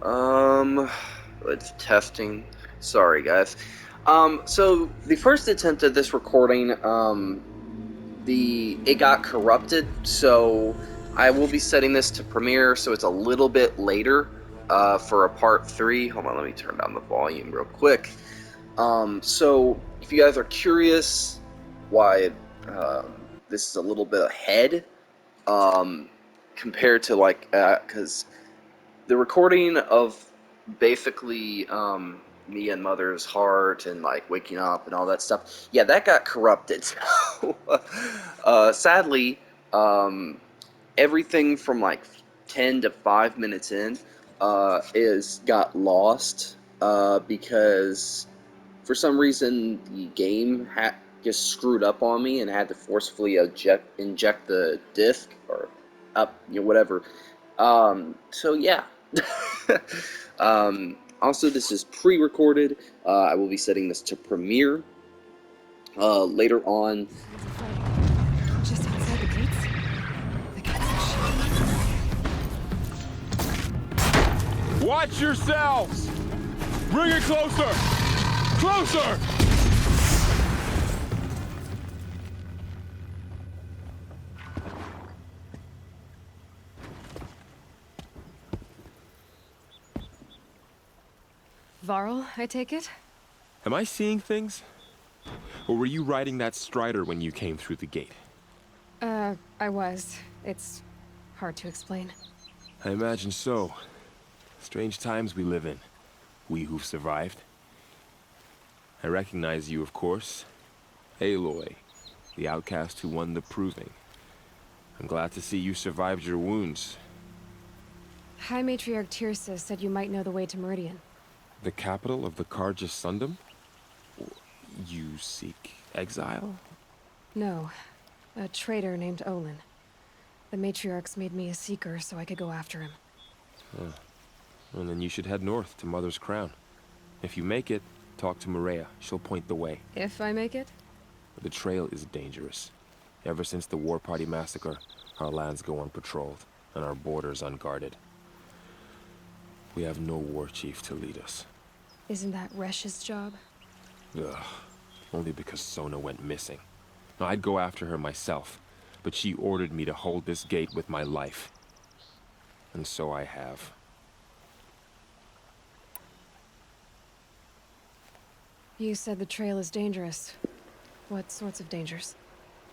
Um, it's testing. Sorry, guys. So the first attempt at this recording, it got corrupted. So I will be setting this to premiere, so it's a little bit later. For a part 3. Hold on, let me turn down the volume real quick. So if you guys are curious why this is a little bit ahead, um, compared to because the recording of basically me and Mother's heart and like waking up and all that stuff, yeah, that got corrupted. So, sadly, um, everything from like 10 to 5 minutes in is got lost because for some reason the game just screwed up on me and had to forcefully inject the disk or up, whatever. So yeah. Also, this is pre-recorded. I will be setting this to premiere later on. Sounds of fighting. Just outside the gates? The gates are shut. Watch yourselves! Bring it closer! Closer! Varl, I take it? Am I seeing things? Or were you riding that Strider when you came through the gate? I was. It's hard to explain. I imagine so. Strange times we live in. We who've survived. I recognize you, of course. Aloy, the outcast who won the proving. I'm glad to see you survived your wounds. High Matriarch Tirsa said you might know the way to Meridian. The capital of the Carja Sundom? You seek exile? No. A traitor named Olin. The Matriarchs made me a Seeker so I could go after him. Huh. Well, then you should head north to Mother's Crown. If you make it, talk to Maria. She'll point the way. If I make it? The trail is dangerous. Ever since the War Party massacre, our lands go unpatrolled, and our borders unguarded. We have no war chief to lead us. Isn't that Resh's job? Ugh. Only because Sona went missing. Now, I'd go after her myself, but she ordered me to hold this gate with my life. And so I have. You said the trail is dangerous. What sorts of dangers?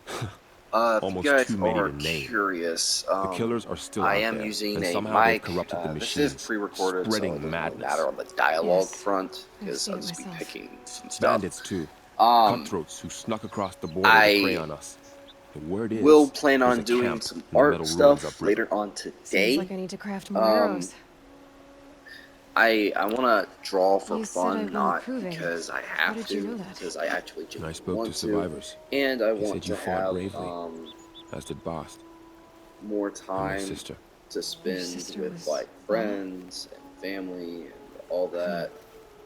If Almost you guys too many are to name. curious, The killers are still I out am there, using and a somehow they've mic. corrupted the This machines, is pre-recorded, so it spreading doesn't really madness. matter on the dialogue Yes. front, I've because seen I'll it just be myself. picking some stuff. Bandits too. Um, Cutthroats who snuck across the border to prey I on us. The word will is, plan there's on a doing camp some in the art metal ruins stuff upriver. later on Seems today. like I need to craft more Um, arrows. I want to draw for You said I fun, won the not proving. because I How have did you to, know that? because I actually And I just spoke to want to, survivors. and I They want said you to fought have bravely, as did Bast more and my time sister. to Your spend sister with was like Varl? friends and family and all that.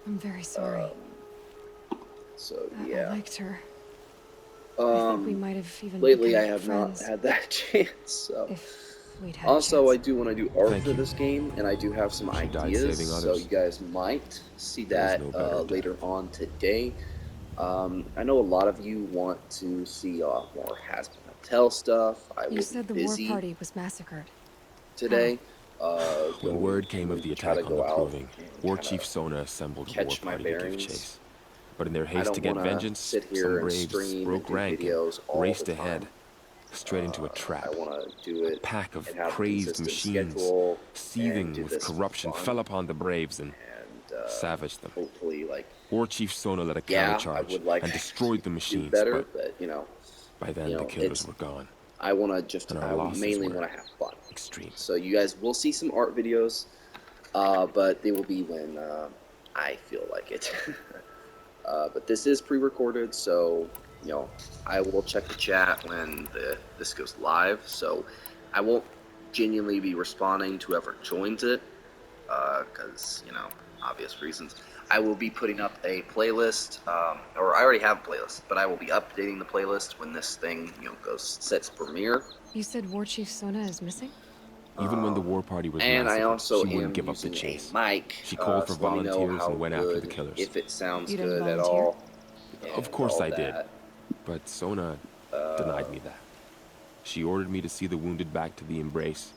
I'm very sorry. So I yeah. liked her. I think we Um, might have even lately I become have not friends had that chance. So if we'd had a also I chance. do want to do art Thank for you. this game, and I do have some She died ideas. saving So you others. guys might see There is that no better later death. on today. I know a lot of you want to see a lot more Has Been Tell stuff. I You will be said the war busy party was massacred. How? today. When word came of Going the to try to attack on the go out Proving, and War kind Chief of Sona assembled a war catch my party to give bearings. chase. But in their I haste to don't get want to vengeance, sit here some and braves stream and broke do rank and videos all the raced time. ahead, straight into a I trap. want to do A it pack of and have a crazed consistent machines, schedule and seething do with this for corruption, fun. fell upon the braves and And savaged them. hopefully, like, War Chief Sona led a yeah, I countercharge would like and destroyed the do machines, better, but but by then the killers it's were gone, I want to just and our I losses mainly were want to have fun. extreme. So you guys will see some art videos, but they will be when I feel like it. But this is pre-recorded, so I will check the chat when this goes live. So I won't genuinely be responding to whoever joins it, because obvious reasons. I will be putting up a playlist, or I already have a playlist, but I will be updating the playlist when this thing goes sets premiere. You said War Chief Sona is missing? Even when the war party was And I massacred, also she wouldn't am give up the using a chase. mic, She called for so let me know volunteers how and went after the good, killers. if it sounds You didn't good at volunteer? all, Of and course all I did, that. but Sona denied me that. She ordered me to see the wounded back to the embrace,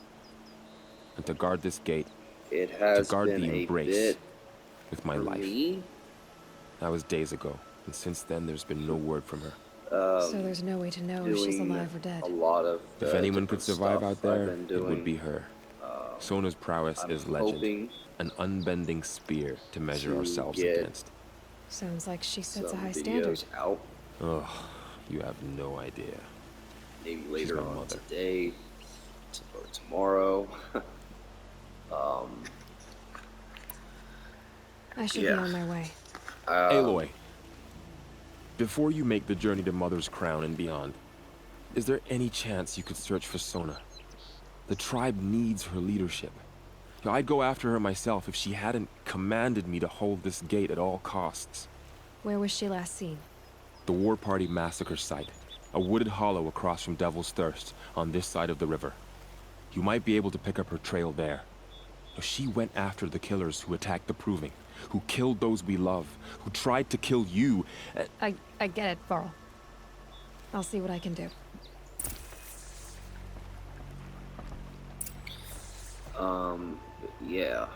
and to guard this gate, It to has guard been the a embrace bit with my for life. me. That was days ago, and since then there's been no word from her. So there's no way to know if she's Doing alive or a dead. lot of If the anyone could different survive stuff out I've there, been it would doing. be her. Sona's prowess I'm is legend, hoping an unbending spear to measure to ourselves get against. Sounds like she sets a some high standard. videos out, Ugh, you have no idea. maybe She's later my on mother. today or tomorrow. I should be Yeah. on my way. Aloy, before you make the journey to Mother's Crown and beyond, is there any chance you could search for Sona? The tribe needs her leadership. I'd go after her myself if she hadn't commanded me to hold this gate at all costs. Where was she last seen? The War Party massacre site, a wooded hollow across from Devil's Thirst, on this side of the river. You might be able to pick up her trail there. She went after the killers who attacked the Proving, who killed those we love, who tried to kill you. I get it, Varl. I'll see what I can do. Yeah.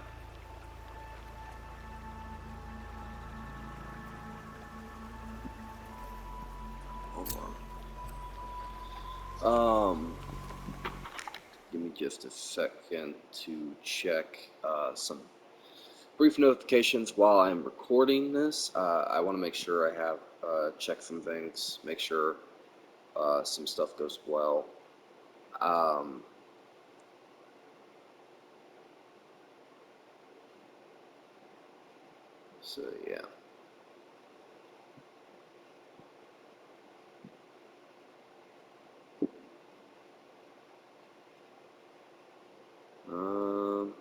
Hold on. Give me just a second to check some brief notifications while I'm recording this. I want to make sure I have checked some things, make sure some stuff goes well. Um, so yeah. Um,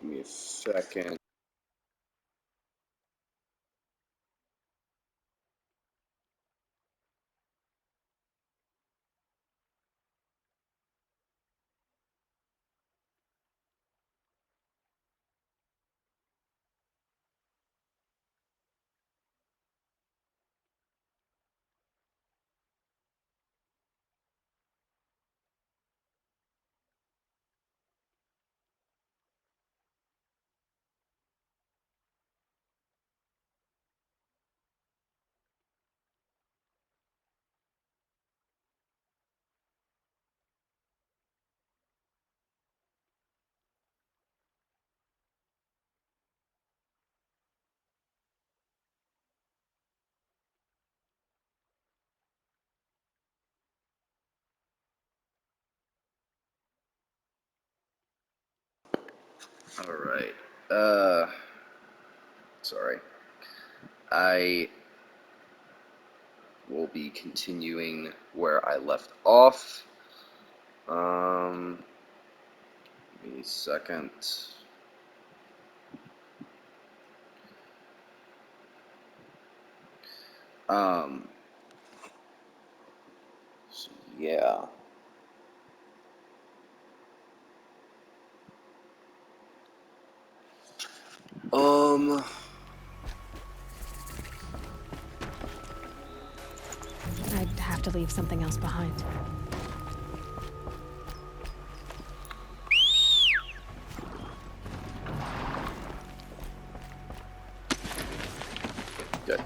Give me a second. All right. Sorry. I will be continuing where I left off. Give me a second. Um, so yeah. Um, I'd have to leave something else behind. Good.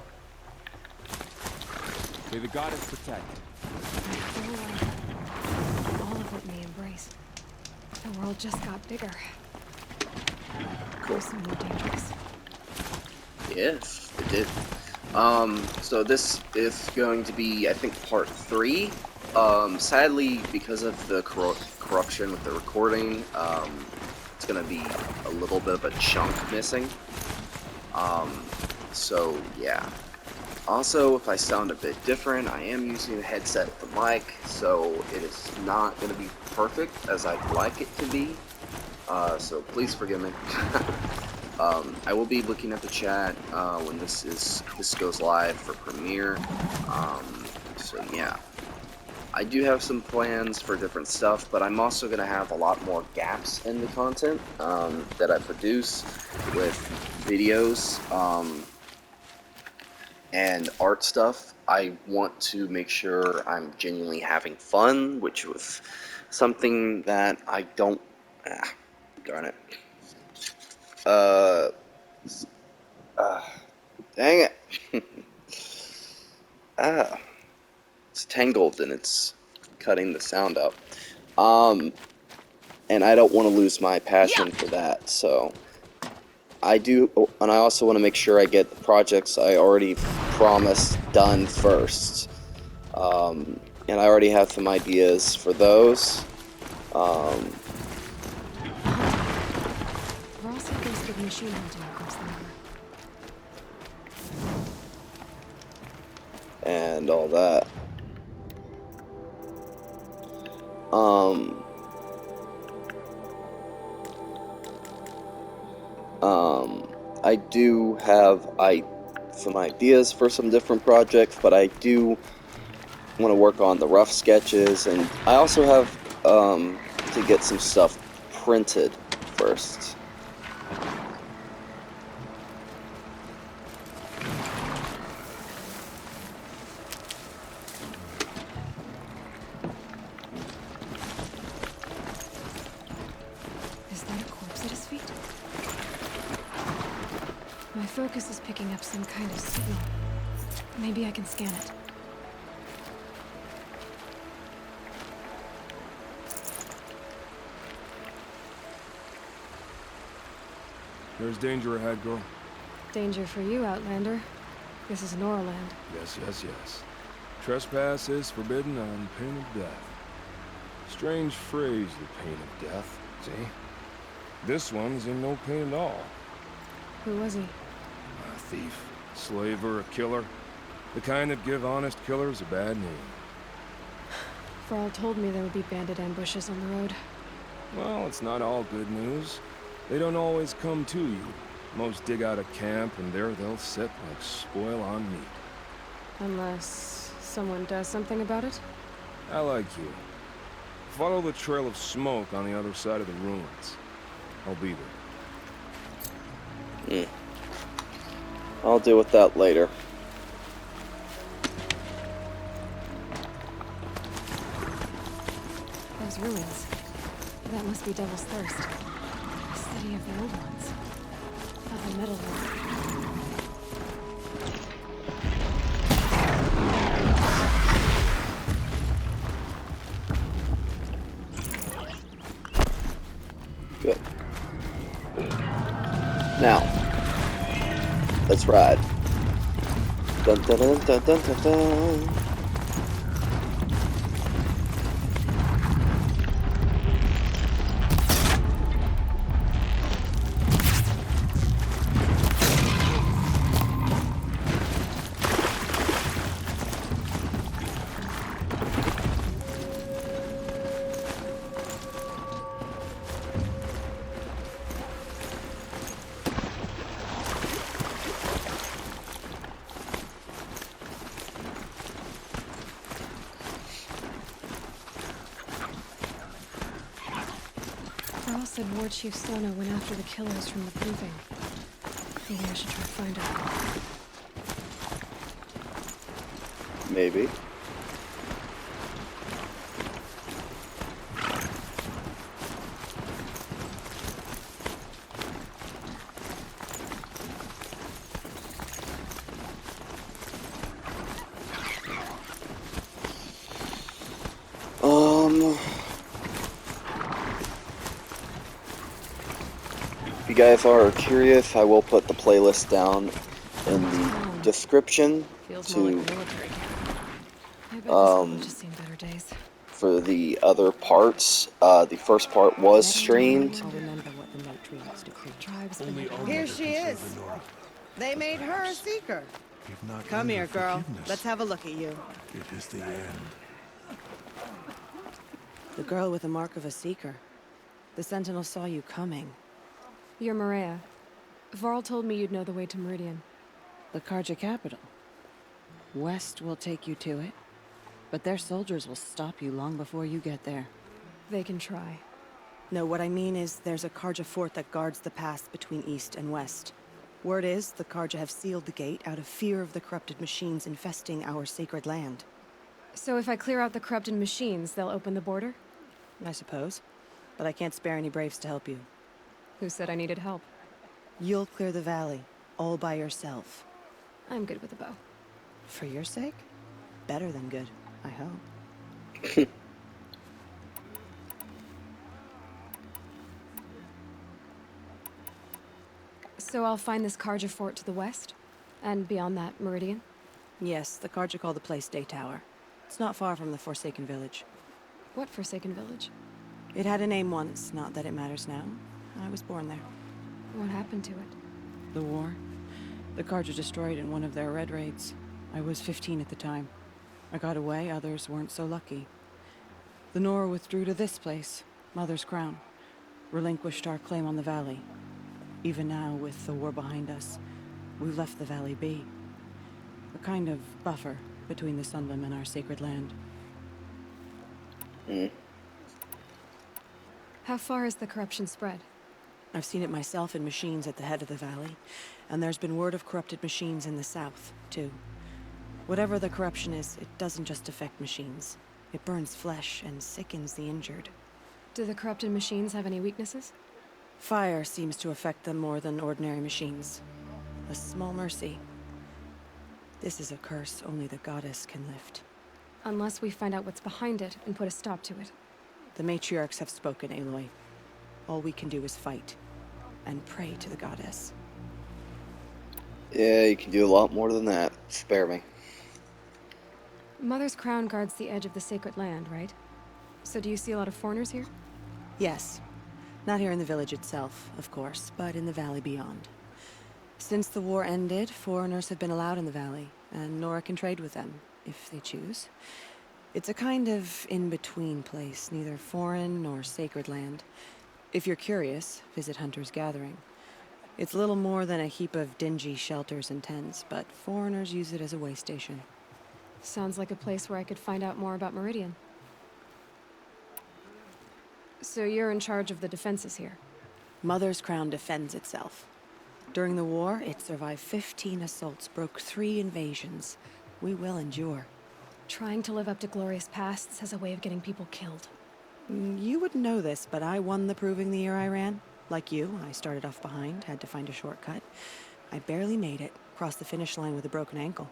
May the goddess protect. I feel like all of it may embrace. The world just got bigger. Cool. Also more dangerous. Yes, it did. So this is going to be, I think, part 3. Sadly, because of the corruption with the recording, it's gonna be a little bit of a chunk missing. So yeah. Also, if I sound a bit different, I am using a headset with the mic, so it is not going to be perfect as I'd like it to be. So please forgive me. I will be looking at the chat when this goes live for Premiere. So yeah, I do have some plans for different stuff, but I'm also going to have a lot more gaps in the content that I produce with videos and art stuff. I want to make sure I'm genuinely having fun, which was something that I don't. Darn it. Uh, dang it. Ah, it's tangled and it's cutting the sound out. And I don't want to lose my passion for that, so I do, and I also want to make sure I get the projects I already promised done first. And I already have some ideas for those. Ross had those big machine hunting across the river. And all that. I do have some ideas for some different projects, but I do want to work on the rough sketches, and I also have to get some stuff printed first. Is that a corpse at his feet? My focus is picking up some kind of signal. Maybe I can scan it. There's danger ahead, girl. Danger for you, Outlander. This is Norland. Yes, yes, yes. Trespass is forbidden on pain of death. Strange phrase, the pain of death, see? This one's in no pain at all. Who was he? A thief, slaver, a killer. The kind that give honest killers a bad name. Farrell told me there would be bandit ambushes on the road. Well, it's not all good news. They don't always come to you. Most dig out a camp, and there they'll sit like spoil on meat. Unless someone does something about it? I like you. Follow the trail of smoke on the other side of the ruins. I'll be there. I'll deal with that later. Those ruins. That must be Devil's Thirst. The city of the old ones. Of the metal world. Good. Now, let's ride. Dun dun dun dun dun dun dun. Farrell said War Chief Sono went after the killers from the proving. Maybe I should try to find her. Maybe. If you guys are curious, I will put the playlist down in the description Feels to more like military camp. I bet this village has seen better days. for the other parts. The first part was streamed. I'll remember what the note reads to Creed. Tribes Here she is. They made her a seeker. Come here, girl. Let's have a look at you. It is the end. The girl with the mark of a seeker. The Sentinel saw you coming. You're Maria. Varl told me you'd know the way to Meridian. The Karja capital. West will take you to it, but their soldiers will stop you long before you get there. They can try. No, what I mean is there's a Karja fort that guards the pass between east and west. Word is, the Karja have sealed the gate out of fear of the corrupted machines infesting our sacred land. So if I clear out the corrupted machines, they'll open the border? I suppose. But I can't spare any braves to help you. Who said I needed help? You'll clear the valley, all by yourself. I'm good with a bow. For your sake? Better than good, I hope. So I'll find this Karja fort to the west? And beyond that, Meridian? Yes, the Karja call the place Day Tower. It's not far from the Forsaken Village. What Forsaken Village? It had a name once, not that it matters now. I was born there. What happened to it? The war. The Karja destroyed in one of their red raids. I was 15 at the time. I got away, others weren't so lucky. The Nora withdrew to this place, Mother's Crown. Relinquished our claim on the valley. Even now, with the war behind us, we've left the valley be. A kind of buffer between the Sunlim and our sacred land. How far has the corruption spread? I've seen it myself in machines at the head of the valley, and there's been word of corrupted machines in the south, too. Whatever the corruption is, it doesn't just affect machines. It burns flesh and sickens the injured. Do the corrupted machines have any weaknesses? Fire seems to affect them more than ordinary machines. A small mercy. This is a curse only the goddess can lift. Unless we find out what's behind it and put a stop to it. The matriarchs have spoken, Aloy. All we can do is fight. And pray to the goddess. Yeah, you can do a lot more than that. Spare me. Mother's Crown guards the edge of the sacred land, right? So do you see a lot of foreigners here? Yes. Not here in the village itself, of course, but in the valley beyond. Since the war ended, foreigners have been allowed in the valley, and Nora can trade with them, if they choose. It's a kind of in-between place, neither foreign nor sacred land. If you're curious, visit Hunter's Gathering. It's little more than a heap of dingy shelters and tents, but foreigners use it as a way station. Sounds like a place where I could find out more about Meridian. So you're in charge of the defenses here? Mother's Crown defends itself. During the war, it survived 15 assaults, broke 3 invasions. We will endure. Trying to live up to glorious pasts has a way of getting people killed. You wouldn't know this, but I won the proving the year I ran. Like you, I started off behind, had to find a shortcut. I barely made it, crossed the finish line with a broken ankle.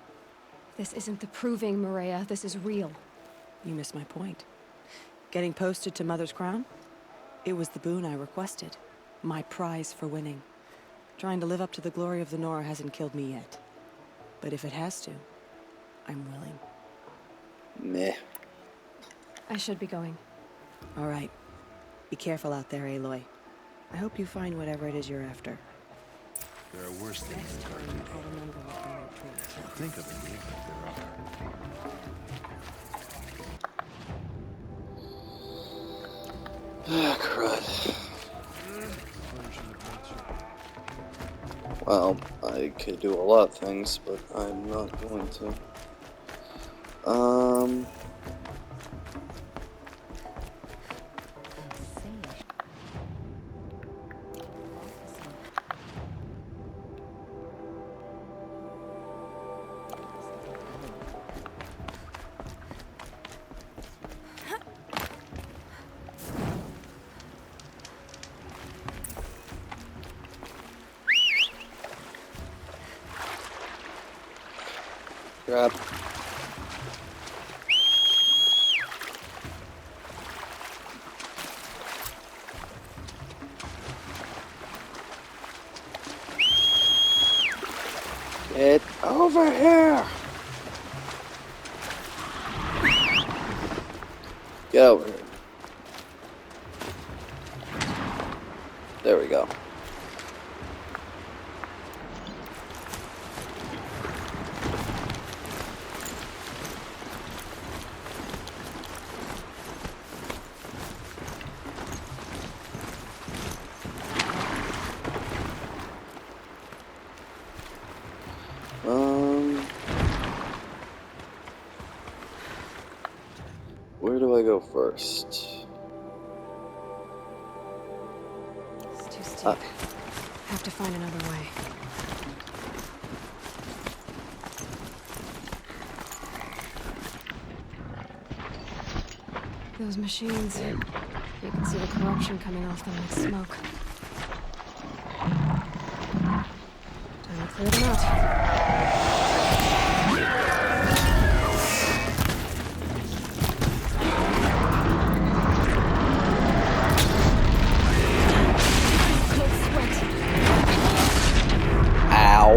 This isn't the proving, Maria. This is real. You missed my point. Getting posted to Mother's Crown? It was the boon I requested. My prize for winning. Trying to live up to the glory of the Nora hasn't killed me yet. But if it has to, I'm willing. Meh. I should be going. All right. Be careful out there, Aloy. I hope you find whatever it is you're after. There are worse things than gardening. Think of it, if there are. Ah, crud. Well, I could do a lot of things, but I'm not going to. Grab. Get over here! Get over here. There we go. Where do I go first? It's too steep. Have to find another way. Those machines. You can see the corruption coming off them like smoke. Time to clear them out. Cold sweat. Ow.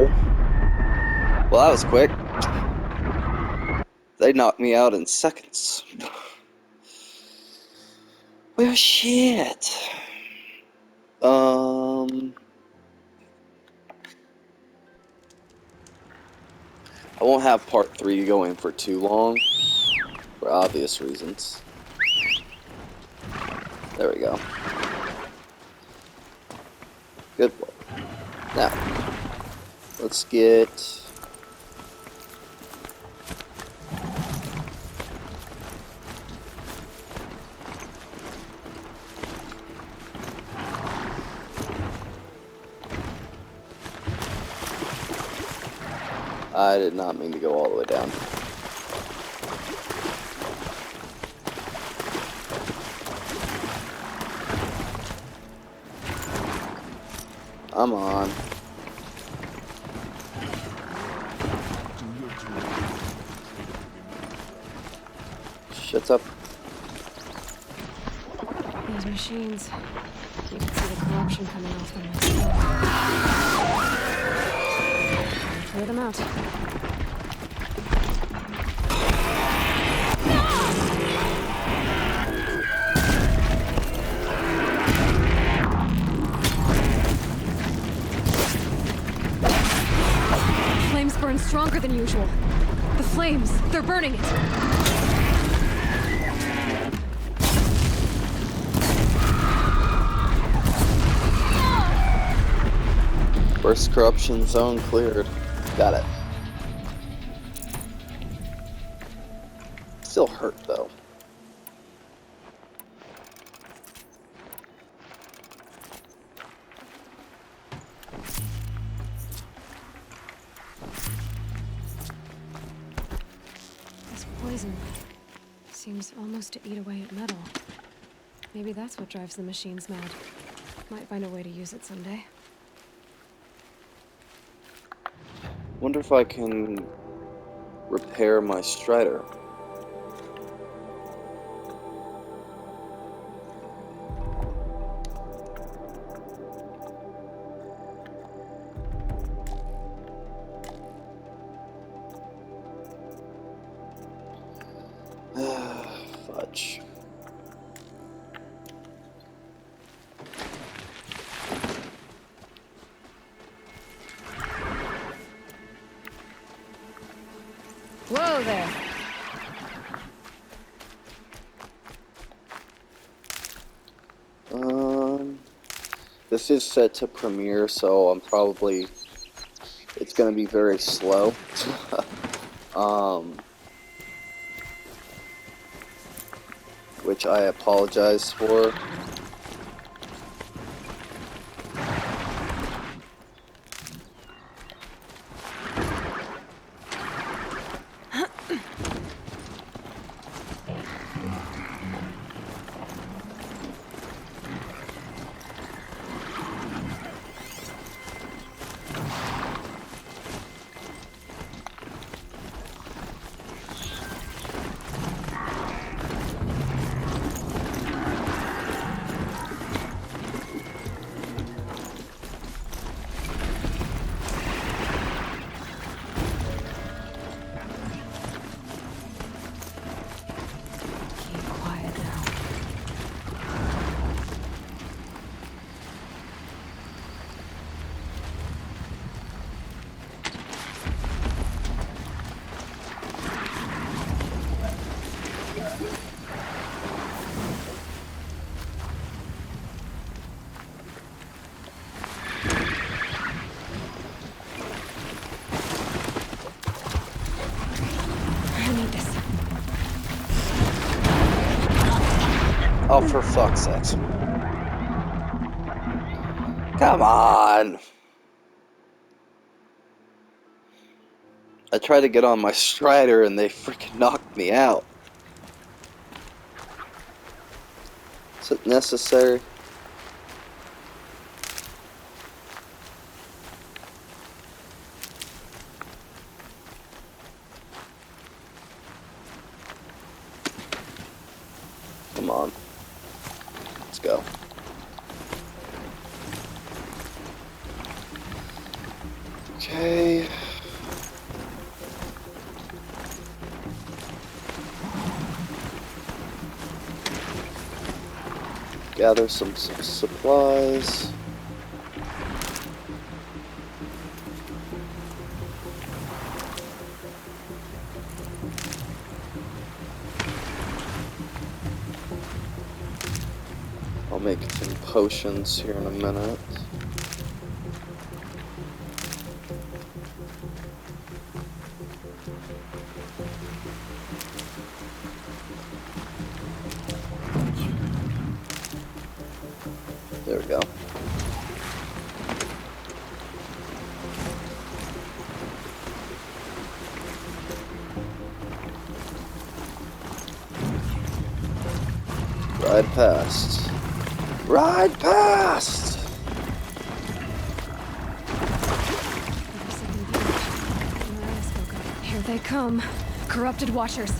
Well, that was quick. They knocked me out in seconds. Well, shit. I won't have part 3 going for too long, for obvious reasons. There we go. Good boy. Now, let's get... I did not mean to go all the way down. Come on. Shut up. Those machines. You can see the corruption coming off them like smoke. Clear them out. Flames burn stronger than usual. The flames, they're burning it. First corruption zone cleared. Got it. Still hurt though. This poison seems almost to eat away at metal. Maybe that's what drives the machines mad. Might find a way to use it someday. Wonder if I can repair my Strider. Fudge. Whoa there! This is set to premiere, so I'm probably... It's gonna be very slow. Which I apologize for. Oh, for fuck's sakes. Come on. I tried to get on my Strider and they freaking knocked me out. Is it necessary? Come on. Let's go. Okay. Gather some supplies. I'll make some potions here in a minute. There we go. Ride past. Ride past! Here they come. Corrupted Watchers.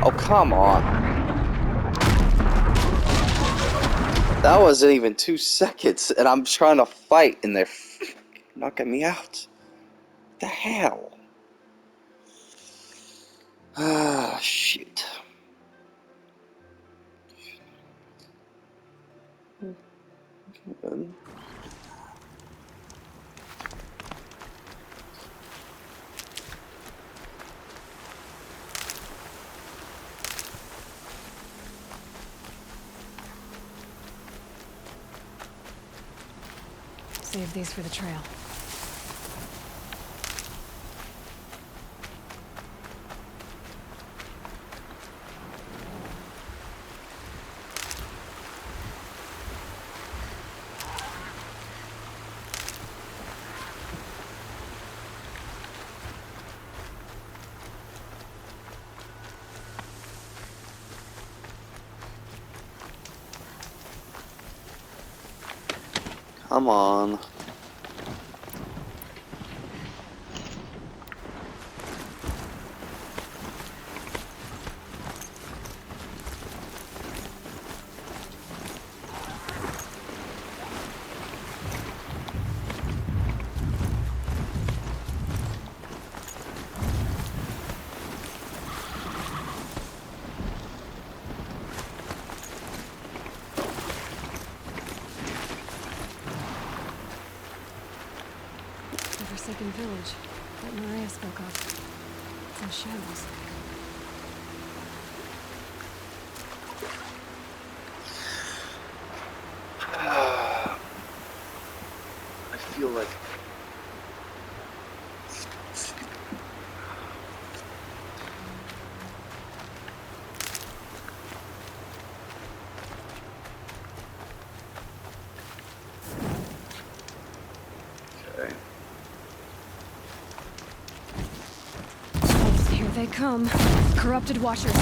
Oh, come on. That wasn't even 2 seconds, and I'm trying to fight, and they're knocking me out. What the hell? Ah, shit. Good. Save these for the trail. Come on. The Forsaken Village that Maria spoke of. It's in shambles. I feel like... Okay. Here they come. Corrupted Watchers.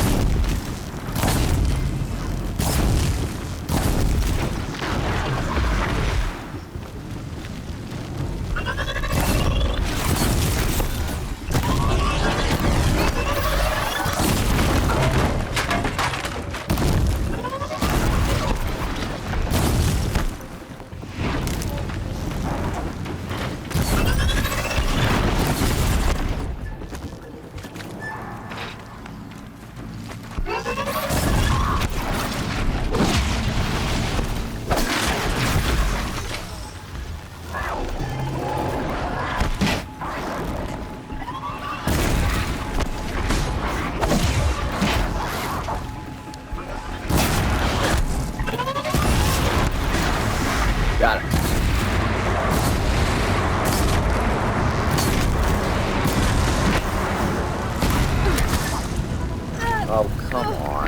Oh, come on.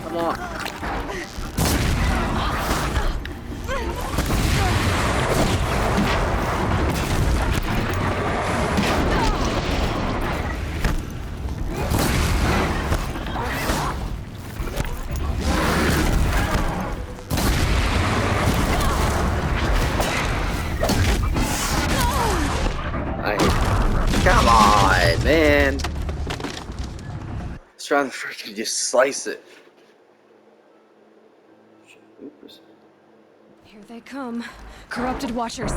Come on. Come on, man. I was trying to freaking just slice it. Oops. Here they come. Corrupted Watchers.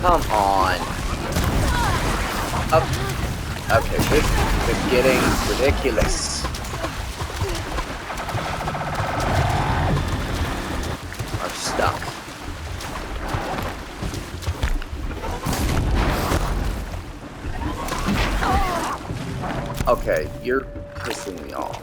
Come on. Up. Okay, this is getting ridiculous. I'm stuck. Okay, you're pissing me off.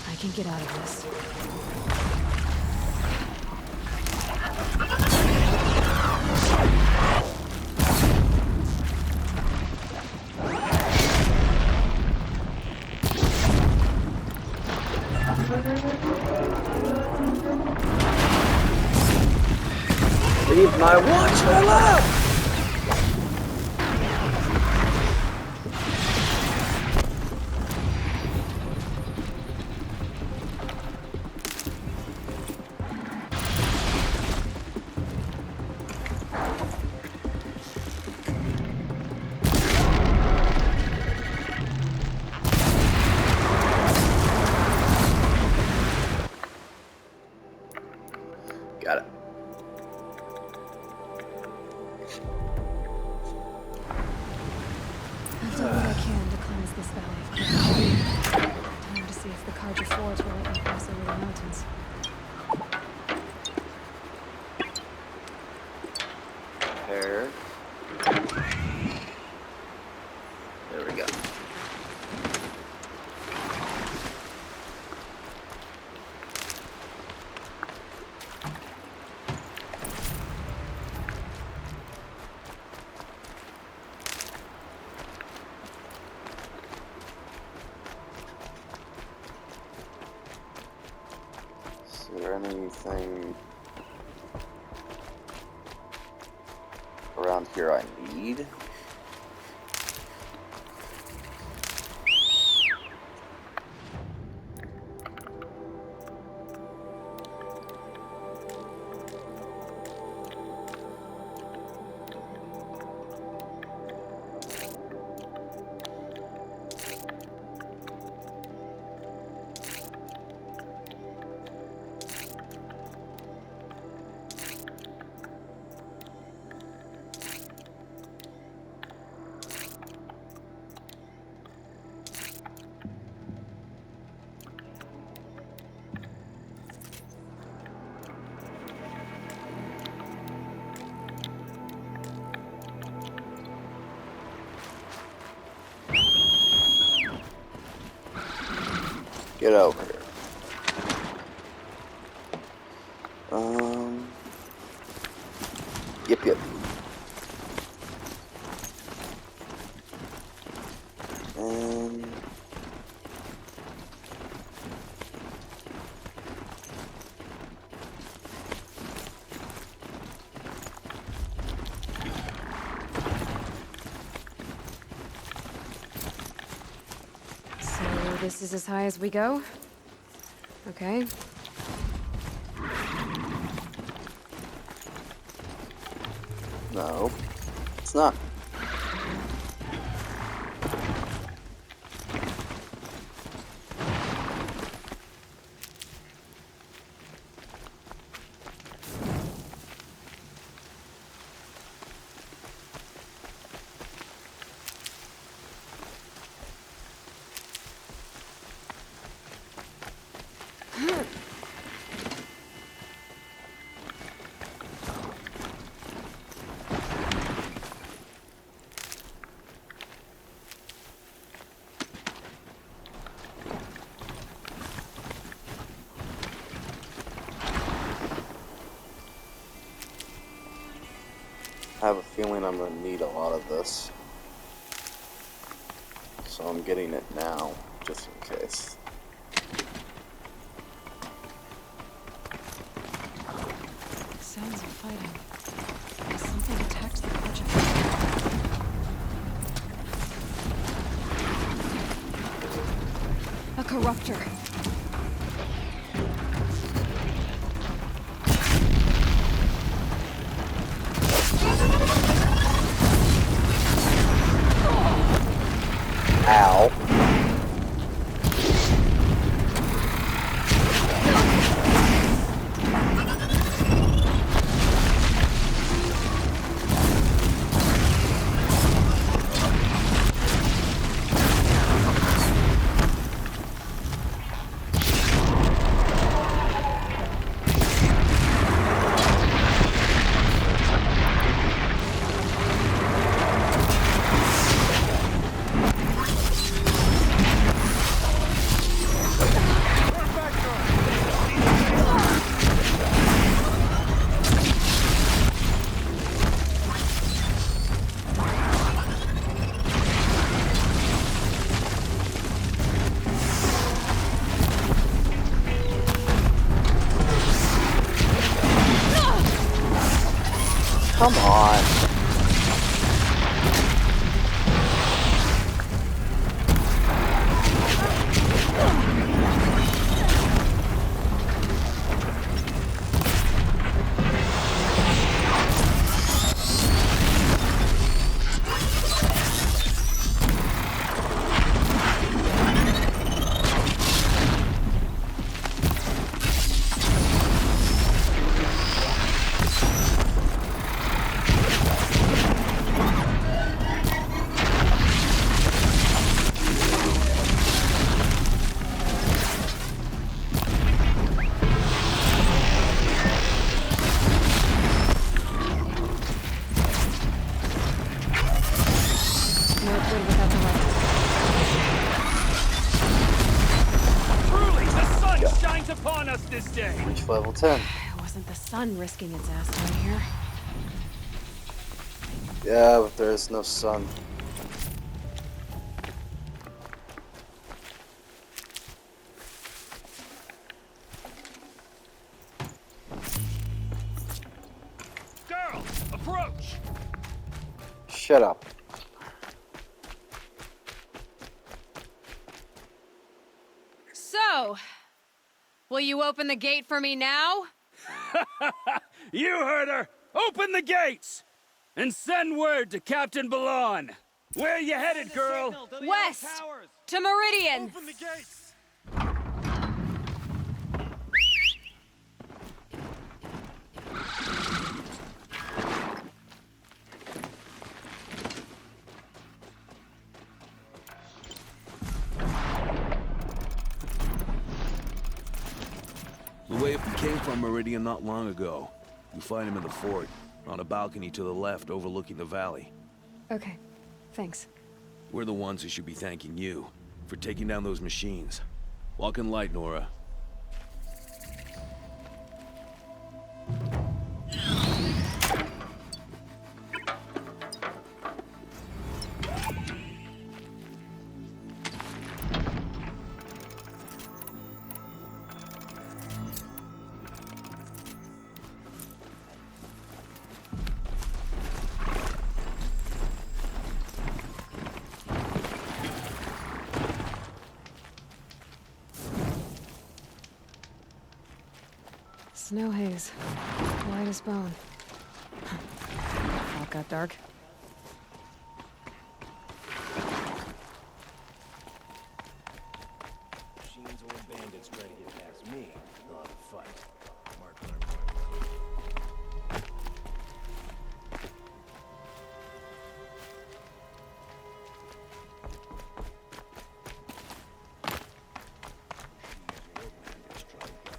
I can get out of this. Leave my watch alone! Got it. I've done what I can to cleanse this valley of corruption. Time to see if the Carja Forge will let me cross over the mountains. There. There we go. Is there anything around here I need? Get over here. Yep. This is as high as we go? Okay. No, it's not. I have a feeling I'm going to need a lot of this. So I'm getting it now, just in case. Sounds of fighting. Something attacked the project. A corruptor. Ow. Come on. No good without the light. Truly, the sun shines upon us this day. Reach level 10. It wasn't the sun risking its ass down here. Yeah, but there is no sun. Girl, approach. Shut up. So, will you open the gate for me now? You heard her. Open the gates and send word to Captain Ballon. Where you headed, girl? West! To Meridian! Open the gates! The way came from Meridian not long ago. You find him in the fort, on a balcony to the left overlooking the valley. Okay, thanks. We're the ones who should be thanking you for taking down those machines. Walk in light, Nora. Snow haze. White as bone. Fog got dark. Machines or bandits try to get past me. They'll have a fight. Mark my words.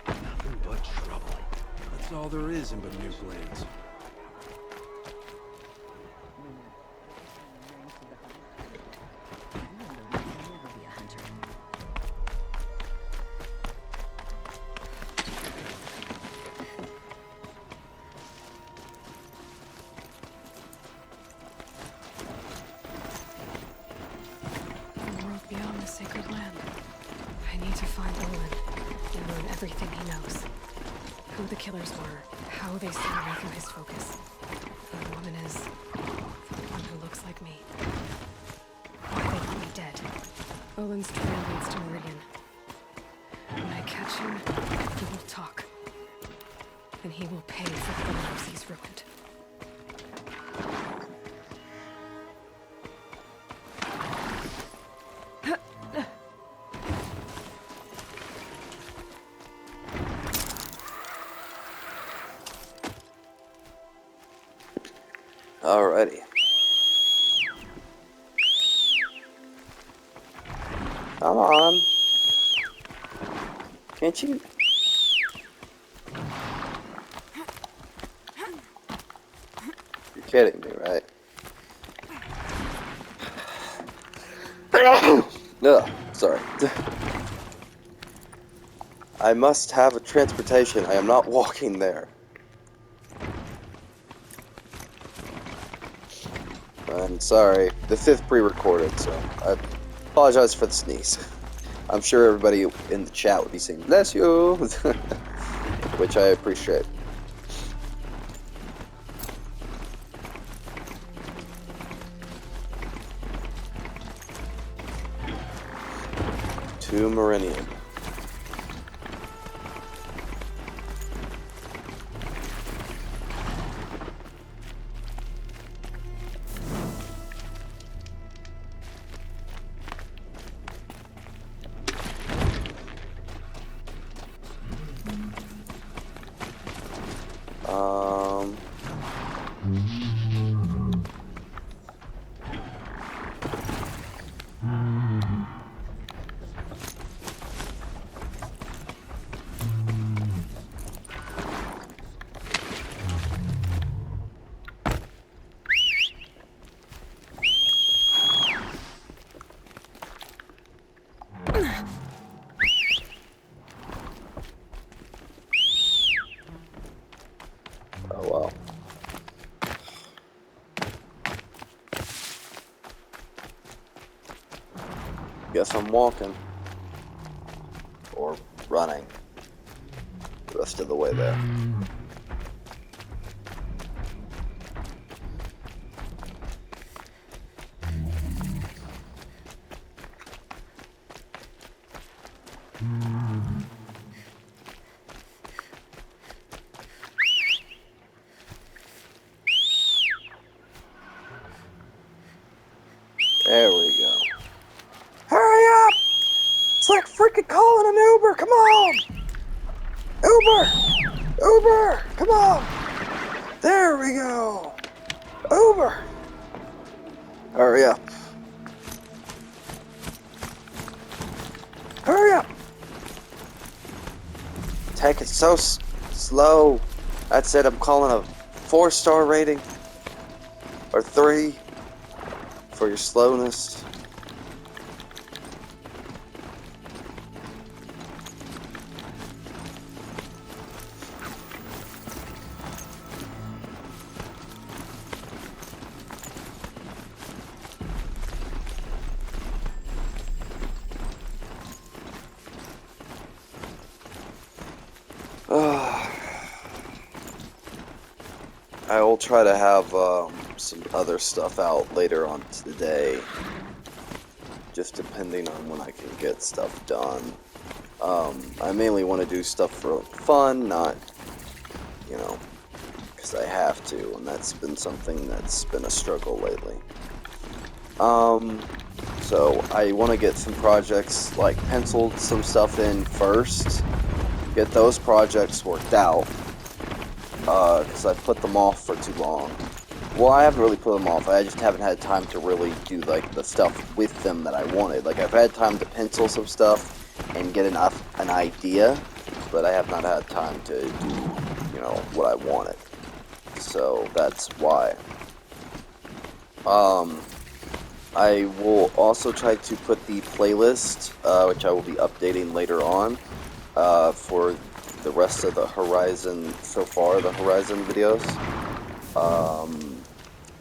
Nothing but trouble. That's all there is in Bermuda Glades. The world beyond the sacred land. I need to find Olin and learn everything he knows. Who the killers were, how they see away from his focus. Who the woman is, the one who looks like me. Why they want me dead. Olin's trail leads to Meridian. When I catch him, he will talk. And he will pay for the lives he's ruined. Alrighty. Come on. Can't you? You're kidding me, right? Ugh, sorry. I must have a transportation. I am not walking there. I'm sorry. The 5th pre-recorded, so I apologize for the sneeze. I'm sure everybody in the chat would be saying, "Bless you," which I appreciate. To Meridian. Oh wow. Guess I'm walking. Or running. The rest of the way there. There we go. Hurry up! It's like freaking calling an Uber. Come on! Uber! Uber! Come on! There we go! Uber! Hurry up. Hurry up! Take it so slow. That's it. I'm calling a 4-star rating. Or 3. For your slowness. I will try to have some other stuff out later on today, just depending on when I can get stuff done. I mainly want to do stuff for fun, not you know, because I have to, and that's been something that's been a struggle lately. So I want to get some projects, like penciled some stuff in first, get those projects worked out, because I've put them off for too long. Well, I haven't really put them off, I just haven't had time to really do, like, the stuff with them that I wanted. Like, I've had time to pencil some stuff and get an idea, but I have not had time to do, you know, what I wanted. So, that's why. I will also try to put the playlist, which I will be updating later on, for the rest of the Horizon, so far, the Horizon videos.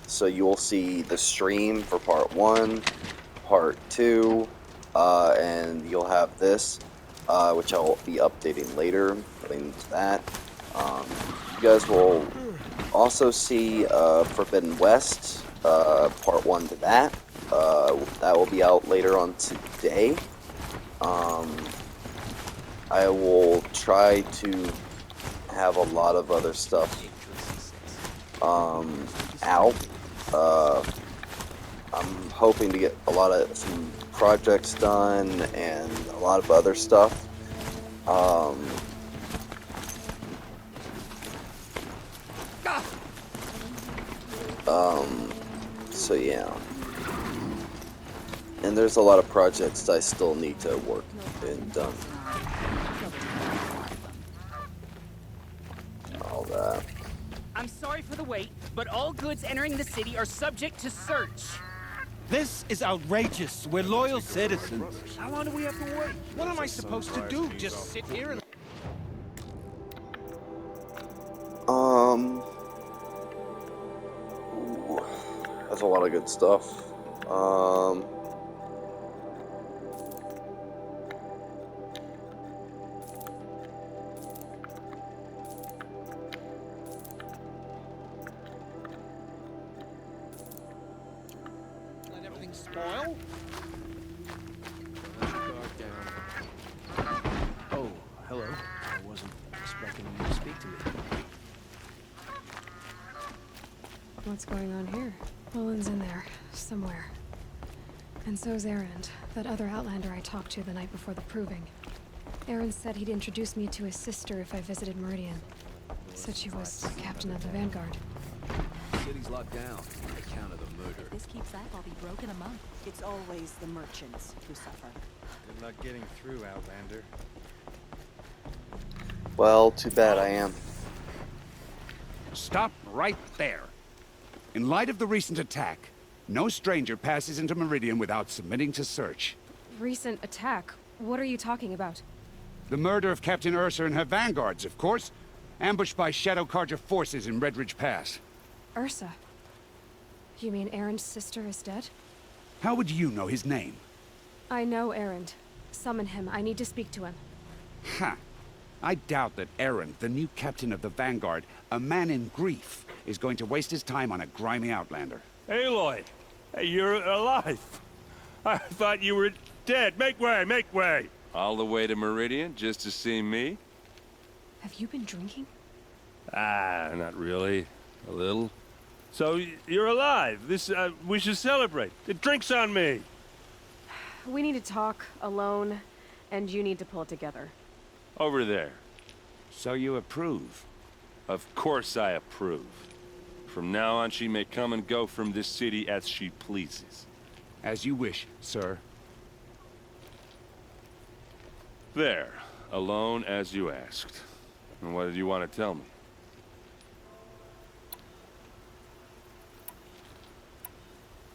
So you'll see the stream for part 1, part 2, and you'll have this, which I'll be updating later, putting to that. You guys will also see Forbidden West, part 1 to that. That will be out later on today. I will try to have a lot of other stuff out. I'm hoping to get some projects done and a lot of other stuff. So yeah. And there's a lot of projects that I still need to work and done. All that. I'm sorry for the wait, but all goods entering the city are subject to search. This is outrageous. We're loyal citizens. How long do we have to wait? What am I supposed to do? Just sit here and... Ooh, that's a lot of good stuff. Let everything spoil? Oh, hello. I wasn't expecting you to speak to me. What's going on here? Olin's in there, somewhere. And so's Erend, that other Outlander I talked to the night before the proving. Erend said he'd introduce me to his sister if I visited Meridian. Said she was captain of the Vanguard. The city's locked down on account of the murder. This keeps up, I'll be broken a month. It's always the merchants who suffer. Good luck getting through, Outlander. Well, too bad I am. Stop right there. In light of the recent attack, no stranger passes into Meridian without submitting to search. Recent attack? What are you talking about? The murder of Captain Ursa and her vanguards, of course. Ambushed by Shadow Carja forces in Redridge Pass. Ursa? You mean Erend's sister is dead? How would you know his name? I know Erend. Summon him. I need to speak to him. Ha! I doubt that Erend, the new captain of the Vanguard, a man in grief, is going to waste his time on a grimy Outlander. Aloy! Hey, you're alive! I thought you were dead. Make way, make way! All the way to Meridian just to see me? Have you been drinking? Ah, not really. A little. So, you're alive. We should celebrate. The drink's on me. We need to talk, alone, and you need to pull it together. Over there. So you approve? Of course I approve. From now on, she may come and go from this city as she pleases. As you wish, sir. There. Alone as you asked. And what did you want to tell me?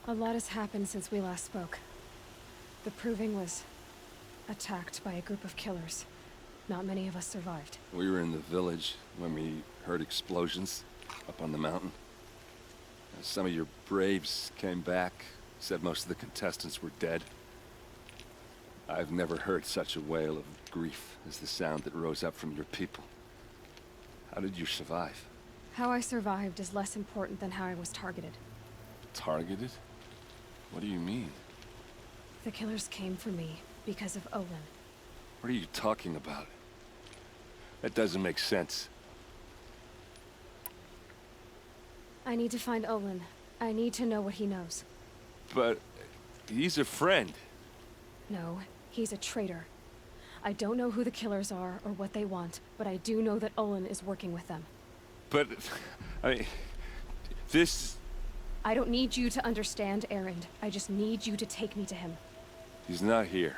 A lot has happened since we last spoke. The Proving was attacked by a group of killers. Not many of us survived. We were in the village when we heard explosions up on the mountain. Some of your braves came back, said most of the contestants were dead. I've never heard such a wail of grief as the sound that rose up from your people. How did you survive? How I survived is less important than how I was targeted. Targeted? What do you mean? The killers came for me because of Olin. What are you talking about? That doesn't make sense. I need to find Olin. I need to know what he knows. But he's a friend. No, he's a traitor. I don't know who the killers are or what they want, but I do know that Olin is working with them. But, I mean, this... I don't need you to understand, Erend. I just need you to take me to him. He's not here.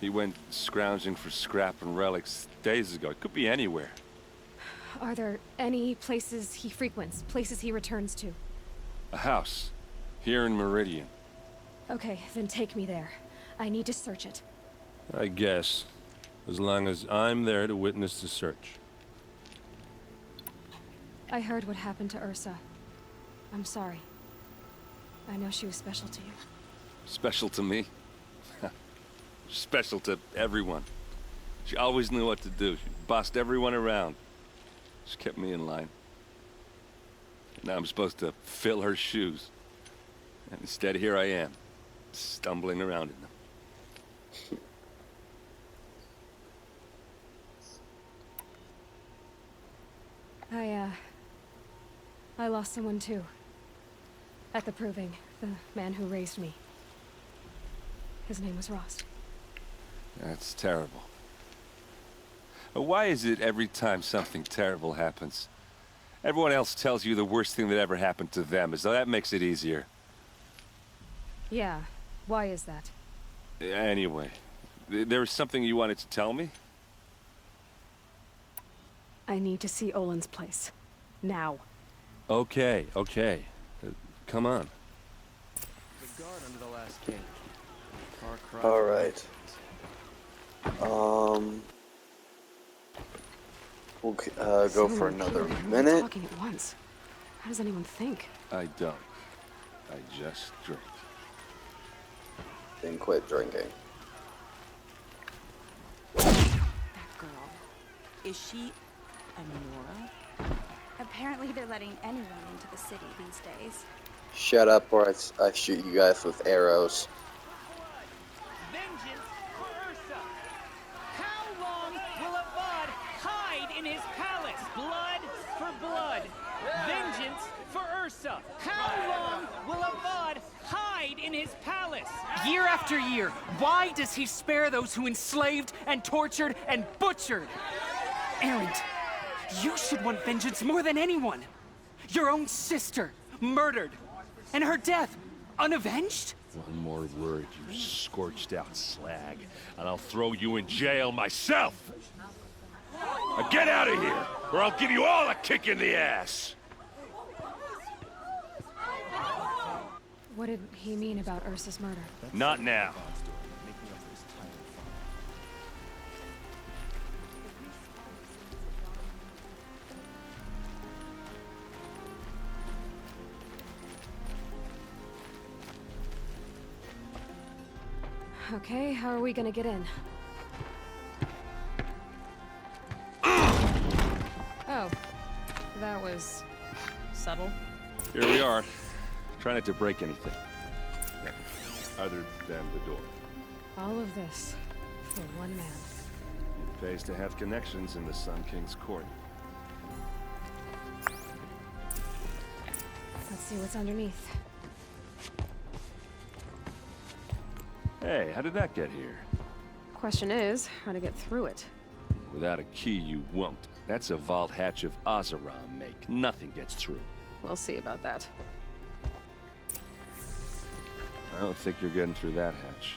He went scrounging for scrap and relics days ago. It could be anywhere. Are there any places he frequents, places he returns to? A house. Here in Meridian. Okay, then take me there. I need to search it. I guess. As long as I'm there to witness the search. I heard what happened to Ursa. I'm sorry. I know she was special to you. Special to me? Special to everyone. She always knew what to do. She bossed everyone around. She kept me in line. Now I'm supposed to fill her shoes. And instead, here I am, stumbling around in them. I lost someone too. At the Proving, the man who raised me. His name was Rost. That's terrible. Why is it every time something terrible happens, everyone else tells you the worst thing that ever happened to them, as though that makes it easier? Yeah, why is that? Anyway, there was something you wanted to tell me? I need to see Olin's place. Now. Okay. Come on. The guard under the last gate. Far cry. All right. We'll go for another minute. Talking at once. How does anyone think? I don't. I just drink. Then quit drinking. That girl. Is she a Nora? Apparently they're letting anyone into the city these days. Shut up or I shoot you guys with arrows. Vengeance for Ursa! How long will Avad hide in his palace? Blood for blood. Vengeance for Ursa! How long will Avad hide in his palace? Year after year, why does he spare those who enslaved and tortured and butchered? Erend, you should want vengeance more than anyone. Your own sister, murdered. And her death, unavenged? One more word, you scorched out slag, and I'll throw you in jail myself! Now get out of here, or I'll give you all a kick in the ass! What did he mean about Ursa's murder? Not now. Okay, how are we gonna get in? Oh, that was subtle. Here we are. Try not to break anything. Other than the door. All of this for one man. It pays to have connections in the Sun King's court. Let's see what's underneath. Hey, how did that get here? Question is, how to get through it. Without a key, you won't. That's a vault hatch of Oseram make. Nothing gets through. We'll see about that. I don't think you're getting through that hatch.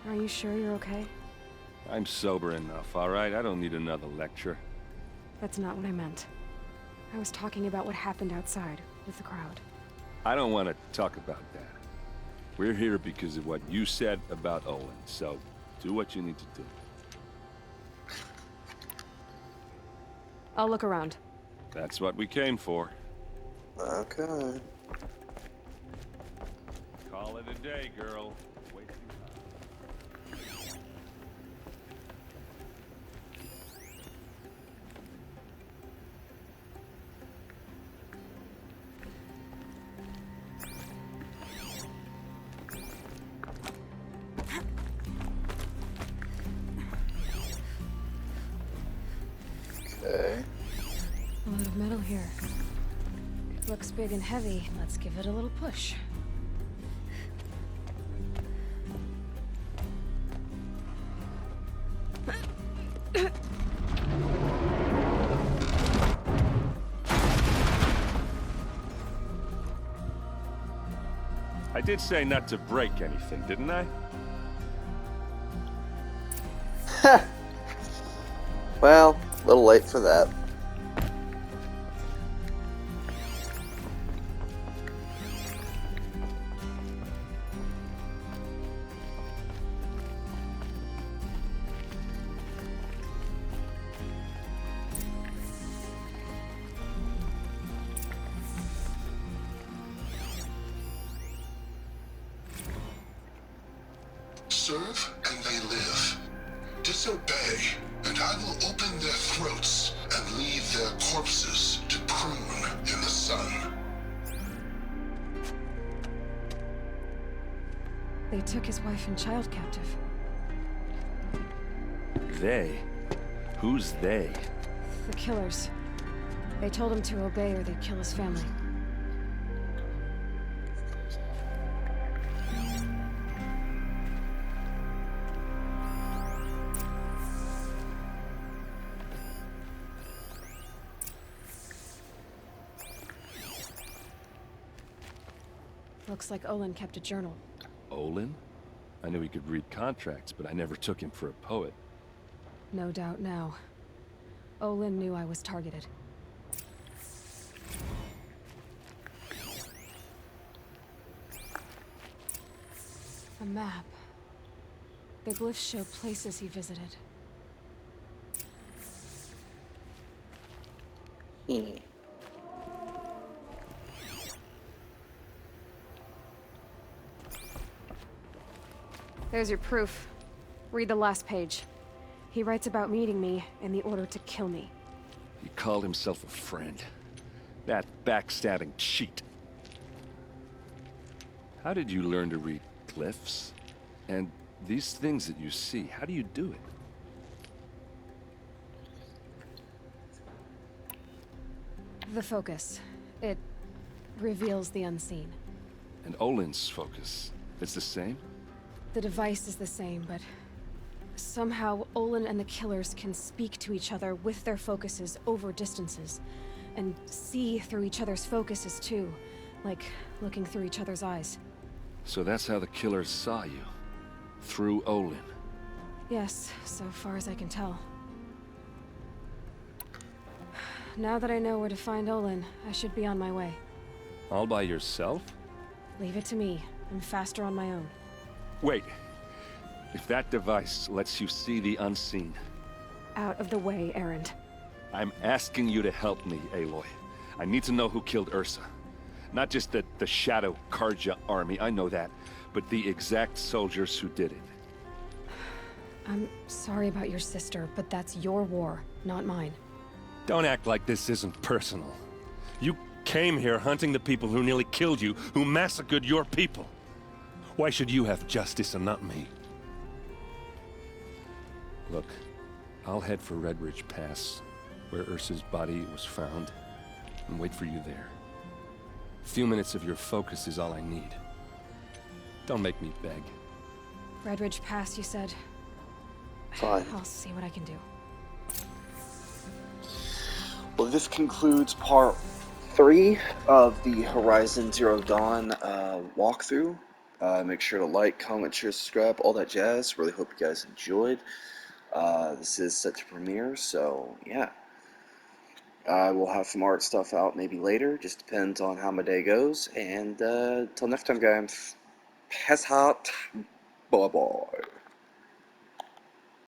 Are you sure you're okay? I'm sober enough, all right? I don't need another lecture. That's not what I meant. I was talking about what happened outside with the crowd. I don't want to talk about that. We're here because of what you said about Owen, so do what you need to do. I'll look around. That's what we came for. Okay. Call it a day, girl. Wait. Okay. A lot of metal here. Looks big and heavy. Let's give it a little push. I did say not to break anything, didn't I? Well, a little late for that. Serve and they live. Disobey, and I will open their throats and leave their corpses to prune in the sun. They took his wife and child captive. They? Who's they? The killers. They told him to obey or they'd kill his family. Looks like Olin kept a journal. Olin? I knew he could read contracts, but I never took him for a poet. No doubt now. Olin knew I was targeted. A map. The glyphs show places he visited. There's your proof. Read the last page. He writes about meeting me in the order to kill me. He called himself a friend. That backstabbing cheat. How did you learn to read glyphs? And these things that you see, how do you do it? The focus. It reveals the unseen. And Olin's focus, it's the same? The device is the same, but somehow Olin and the killers can speak to each other with their focuses over distances, and see through each other's focuses too, like looking through each other's eyes. So that's how the killers saw you? Through Olin? Yes, so far as I can tell. Now that I know where to find Olin, I should be on my way. All by yourself? Leave it to me. I'm faster on my own. Wait. If that device lets you see the unseen... Out of the way, Erend. I'm asking you to help me, Aloy. I need to know who killed Ursa. Not just the Shadow Karja army, I know that, but the exact soldiers who did it. I'm sorry about your sister, but that's your war, not mine. Don't act like this isn't personal. You came here hunting the people who nearly killed you, who massacred your people. Why should you have justice and not me? Look, I'll head for Redridge Pass, where Ursa's body was found, and wait for you there. A few minutes of your focus is all I need. Don't make me beg. Redridge Pass, you said? Fine. I'll see what I can do. Well, this concludes part 3 of the Horizon Zero Dawn walkthrough. Make sure to like, comment, share, subscribe, all that jazz. Really hope you guys enjoyed. This is set to premiere, so yeah. I will have some art stuff out maybe later. Just depends on how my day goes. And till next time, guys. Peace out. Bye-bye.